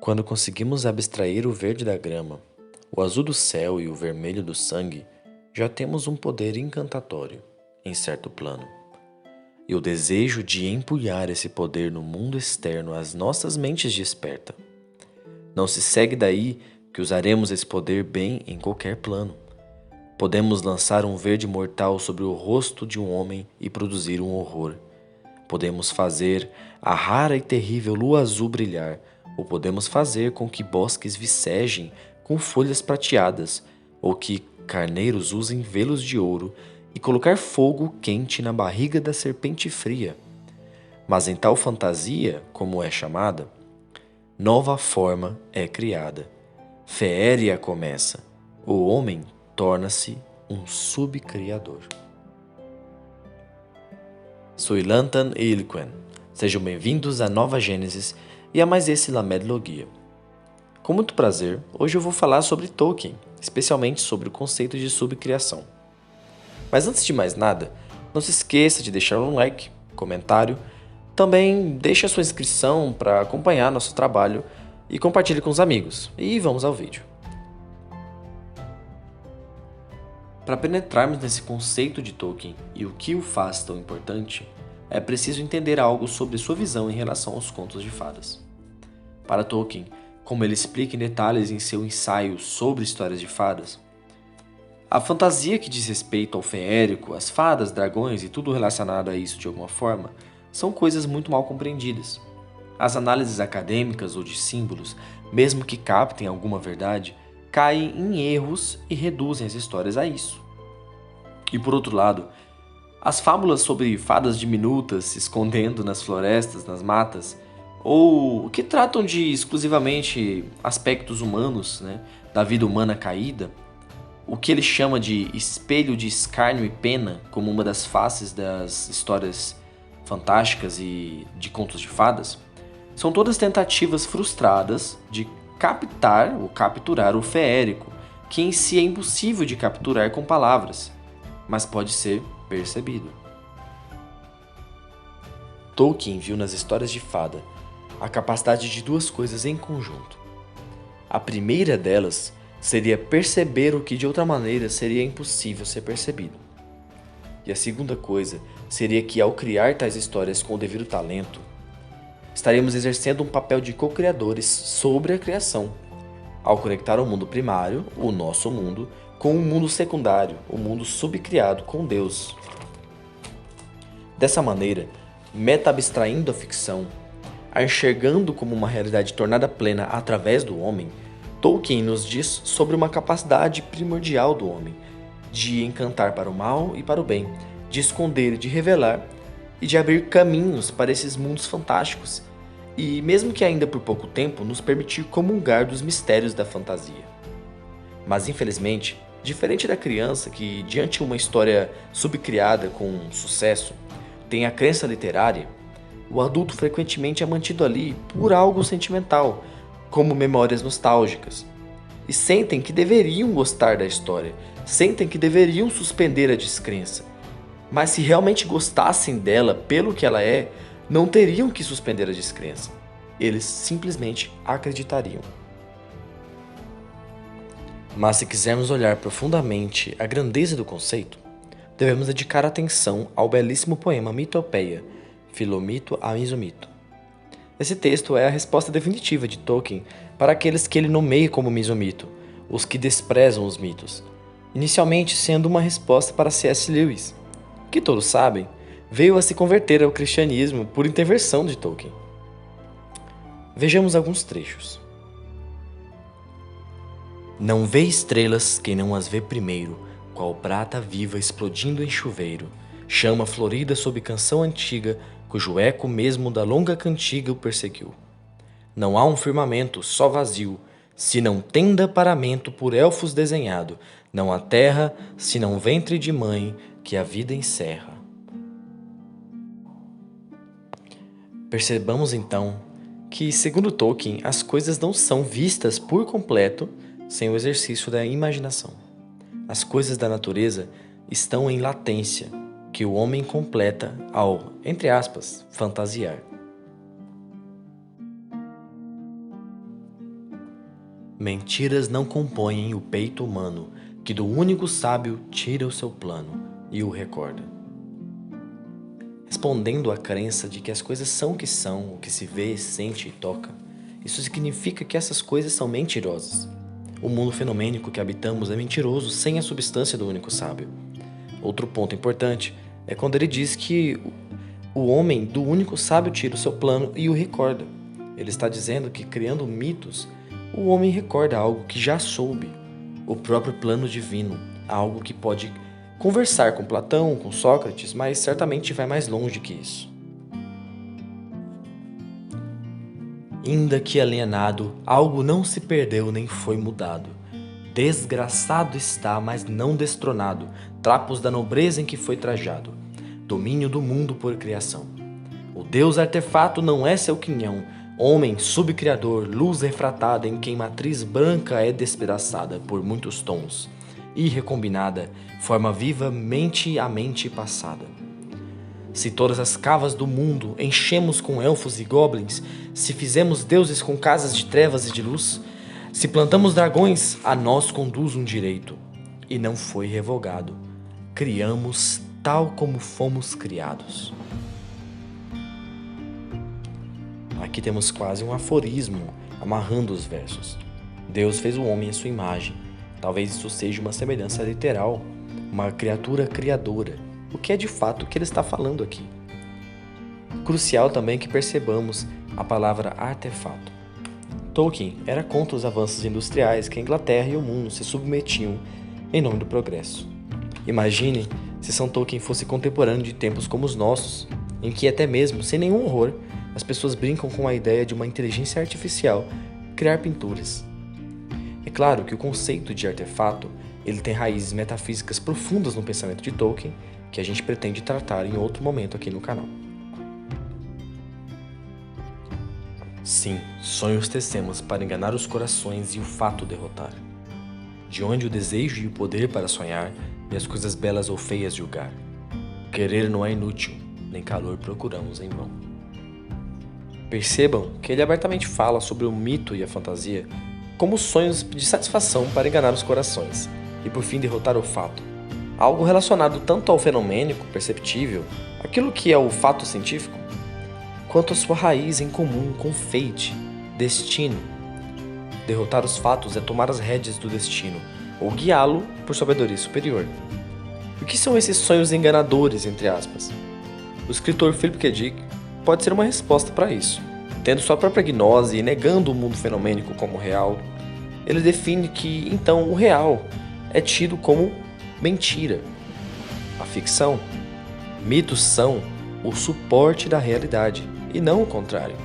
Quando conseguimos abstrair o verde da grama, o azul do céu e o vermelho do sangue, já temos um poder encantatório, em certo plano. E o desejo de empunhar esse poder no mundo externo às nossas mentes desperta. Não se segue daí que usaremos esse poder bem em qualquer plano. Podemos lançar um verde mortal sobre o rosto de um homem e produzir um horror. Podemos fazer a rara e terrível lua azul brilhar, ou podemos fazer com que bosques vicejem com folhas prateadas, ou que carneiros usem velos de ouro e colocar fogo quente na barriga da serpente fria. Mas em tal fantasia, como é chamada, nova forma é criada. Feéria começa. O homem torna-se um subcriador. Sou Lantan e Ilquen. Sejam bem-vindos à Nova Gênesis e a mais esse Lamed Logia. Com muito prazer, hoje eu vou falar sobre Tolkien, especialmente sobre o conceito de subcriação. Mas antes de mais nada, não se esqueça de deixar um like, comentário, também deixe a sua inscrição para acompanhar nosso trabalho e compartilhe com os amigos. E vamos ao vídeo. Para penetrarmos nesse conceito de Tolkien e o que o faz tão importante, é preciso entender algo sobre sua visão em relação aos contos de fadas. Para Tolkien, como ele explica em detalhes em seu ensaio sobre histórias de fadas, a fantasia que diz respeito ao feérico, as fadas, dragões e tudo relacionado a isso de alguma forma, são coisas muito mal compreendidas. As análises acadêmicas ou de símbolos, mesmo que captem alguma verdade, caem em erros e reduzem as histórias a isso. E por outro lado, as fábulas sobre fadas diminutas se escondendo nas florestas, nas matas, ou que tratam de exclusivamente aspectos humanos, da vida humana caída, o que ele chama de espelho de escárnio e pena, como uma das faces das histórias fantásticas e de contos de fadas, são todas tentativas frustradas de captar ou capturar o feérico, que em si é impossível de capturar com palavras, mas pode ser percebido. Tolkien viu nas histórias de fada a capacidade de duas coisas em conjunto. A primeira delas seria perceber o que de outra maneira seria impossível ser percebido. E a segunda coisa seria que, ao criar tais histórias com o devido talento, estaremos exercendo um papel de co-criadores sobre a criação, ao conectar o mundo primário, o nosso mundo, com o mundo secundário, o mundo subcriado com Deus. Dessa maneira, meta-abstraindo a ficção, a enxergando como uma realidade tornada plena através do homem, Tolkien nos diz sobre uma capacidade primordial do homem, de encantar para o mal e para o bem, de esconder e de revelar, e de abrir caminhos para esses mundos fantásticos, e mesmo que ainda por pouco tempo, nos permitir comungar dos mistérios da fantasia. Mas infelizmente, diferente da criança que, diante de uma história subcriada com sucesso, tem a crença literária, o adulto frequentemente é mantido ali por algo sentimental, como memórias nostálgicas, e sentem que deveriam gostar da história, sentem que deveriam suspender a descrença. Mas se realmente gostassem dela pelo que ela é, não teriam que suspender a descrença. Eles simplesmente acreditariam. Mas se quisermos olhar profundamente a grandeza do conceito, devemos dedicar atenção ao belíssimo poema Mitopeia, Filomito a Misomito. Esse texto é a resposta definitiva de Tolkien para aqueles que ele nomeia como misomito, os que desprezam os mitos, inicialmente sendo uma resposta para C.S. Lewis, que todos sabem, veio a se converter ao cristianismo por intervenção de Tolkien. Vejamos alguns trechos. Não vê estrelas quem não as vê primeiro, qual prata viva explodindo em chuveiro, chama florida sob canção antiga, cujo eco mesmo da longa cantiga o perseguiu. Não há um firmamento, só vazio, se não tenda paramento por elfos desenhado, não há terra, se não ventre de mãe, que a vida encerra. Percebamos então que, segundo Tolkien, as coisas não são vistas por completo sem o exercício da imaginação. As coisas da natureza estão em latência, que o homem completa ao, entre aspas, fantasiar. Mentiras não compõem o peito humano, que do único sábio tira o seu plano e o recorda. Respondendo à crença de que as coisas são o que são, o que se vê, sente e toca, isso significa que essas coisas são mentirosas. O mundo fenomênico que habitamos é mentiroso sem a substância do único sábio. Outro ponto importante é quando ele diz que o homem do único sábio tira o seu plano e o recorda. Ele está dizendo que, criando mitos, o homem recorda algo que já soube, o próprio plano divino, algo que pode conversar com Platão, com Sócrates, mas certamente vai mais longe que isso. Ainda que alienado, algo não se perdeu nem foi mudado. Desgraçado está, mas não destronado, trapos da nobreza em que foi trajado, domínio do mundo por criação. O Deus artefato não é seu quinhão, homem subcriador, luz refratada em quem matriz branca é despedaçada por muitos tons, e recombinada, forma viva mente a mente passada. Se todas as cavas do mundo enchemos com elfos e goblins, se fizemos deuses com casas de trevas e de luz, se plantamos dragões, a nós conduz um direito, e não foi revogado. Criamos tal como fomos criados. Aqui temos quase um aforismo amarrando os versos. Deus fez o homem à sua imagem. Talvez isso seja uma semelhança literal, uma criatura criadora, o que é de fato o que ele está falando aqui. Crucial também que percebamos a palavra artefato. Tolkien era contra os avanços industriais que a Inglaterra e o mundo se submetiam em nome do progresso. Imagine se São Tolkien fosse contemporâneo de tempos como os nossos, em que até mesmo, sem nenhum horror, as pessoas brincam com a ideia de uma inteligência artificial criar pinturas. É claro que o conceito de artefato ele tem raízes metafísicas profundas no pensamento de Tolkien, que a gente pretende tratar em outro momento aqui no canal. Sim, sonhos tecemos para enganar os corações e o fato derrotar. De onde o desejo e o poder para sonhar, e as coisas belas ou feias julgar. Querer não é inútil, nem calor procuramos em vão. Percebam que ele abertamente fala sobre o mito e a fantasia como sonhos de satisfação para enganar os corações e por fim derrotar o fato. Algo relacionado tanto ao fenomênico, perceptível, aquilo que é o fato científico, quanto a sua raiz em comum com fate, destino. Derrotar os fatos é tomar as rédeas do destino, ou guiá-lo por sabedoria superior. O que são esses sonhos enganadores, entre aspas? O escritor Philip K. Dick pode ser uma resposta para isso. Tendo sua própria gnose e negando o mundo fenomênico como real, ele define que, então, o real é tido como mentira. A ficção, mitos são o suporte da realidade, e não o contrário.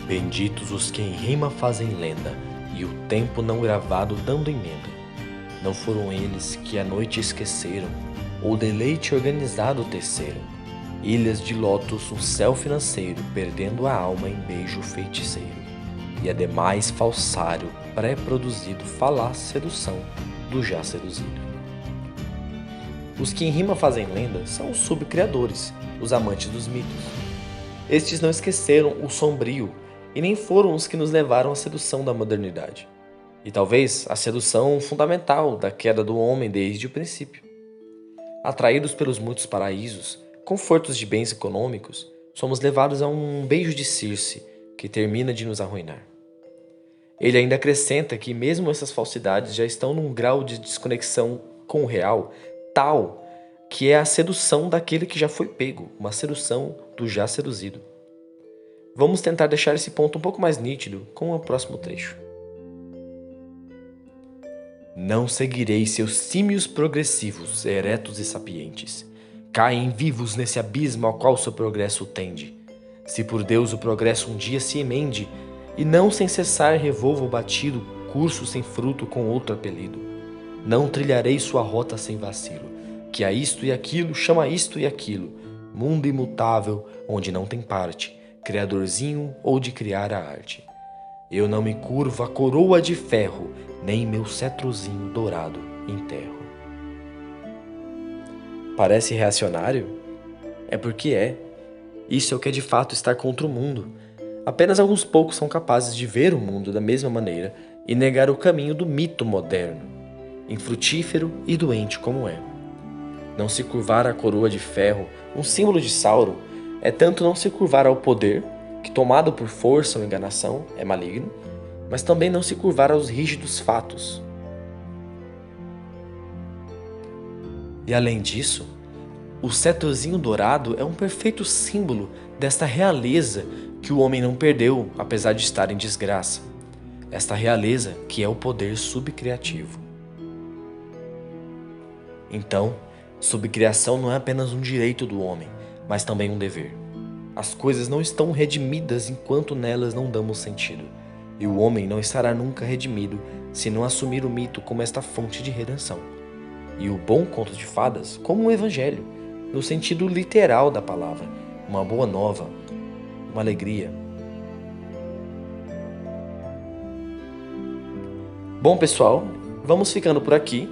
Benditos os que em rima fazem lenda, e o tempo não gravado dando emenda. Não foram eles que a noite esqueceram, ou deleite organizado teceram. Ilhas de lótus um céu financeiro, perdendo a alma em beijo feiticeiro. E ademais falsário, pré-produzido, falaz sedução do já seduzido. Os que em rima fazem lenda são os subcriadores, os amantes dos mitos. Estes não esqueceram o sombrio, e nem foram os que nos levaram à sedução da modernidade. E talvez a sedução fundamental da queda do homem desde o princípio. Atraídos pelos muitos paraísos, confortos de bens econômicos, somos levados a um beijo de Circe, que termina de nos arruinar. Ele ainda acrescenta que mesmo essas falsidades já estão num grau de desconexão com o real, tal que é a sedução daquele que já foi pego, uma sedução do já seduzido. Vamos tentar deixar esse ponto um pouco mais nítido com o próximo trecho. Não seguirei seus símios progressivos, eretos e sapientes. Caem vivos nesse abismo ao qual seu progresso tende. Se por Deus o progresso um dia se emende, e não sem cessar revolva o batido, curso sem fruto com outro apelido. Não trilharei sua rota sem vacilo, que a isto e aquilo chama isto e aquilo, mundo imutável onde não tem parte, criadorzinho ou de criar a arte. Eu não me curvo a coroa de ferro, nem meu cetrozinho dourado enterro. Parece reacionário? É porque é. Isso é o que é de fato estar contra o mundo. Apenas alguns poucos são capazes de ver o mundo da mesma maneira e negar o caminho do mito moderno, infrutífero e doente como é. Não se curvar à coroa de ferro, um símbolo de Sauron, é tanto não se curvar ao poder, que tomado por força ou enganação é maligno, mas também não se curvar aos rígidos fatos. E além disso, o cetozinho dourado é um perfeito símbolo desta realeza que o homem não perdeu, apesar de estar em desgraça. Esta realeza que é o poder subcriativo. Então, subcriação não é apenas um direito do homem, mas também um dever. As coisas não estão redimidas enquanto nelas não damos sentido, e o homem não estará nunca redimido se não assumir o mito como esta fonte de redenção, e o bom conto de fadas como um evangelho, no sentido literal da palavra, uma boa nova, uma alegria. Bom, pessoal, vamos ficando por aqui.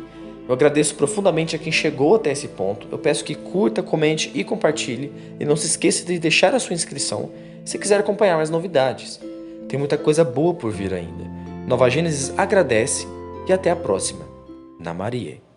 Eu agradeço profundamente a quem chegou até esse ponto. Eu peço que curta, comente e compartilhe. E não se esqueça de deixar a sua inscrição se quiser acompanhar mais novidades. Tem muita coisa boa por vir ainda. Nova Gênesis agradece e até a próxima. Namarie.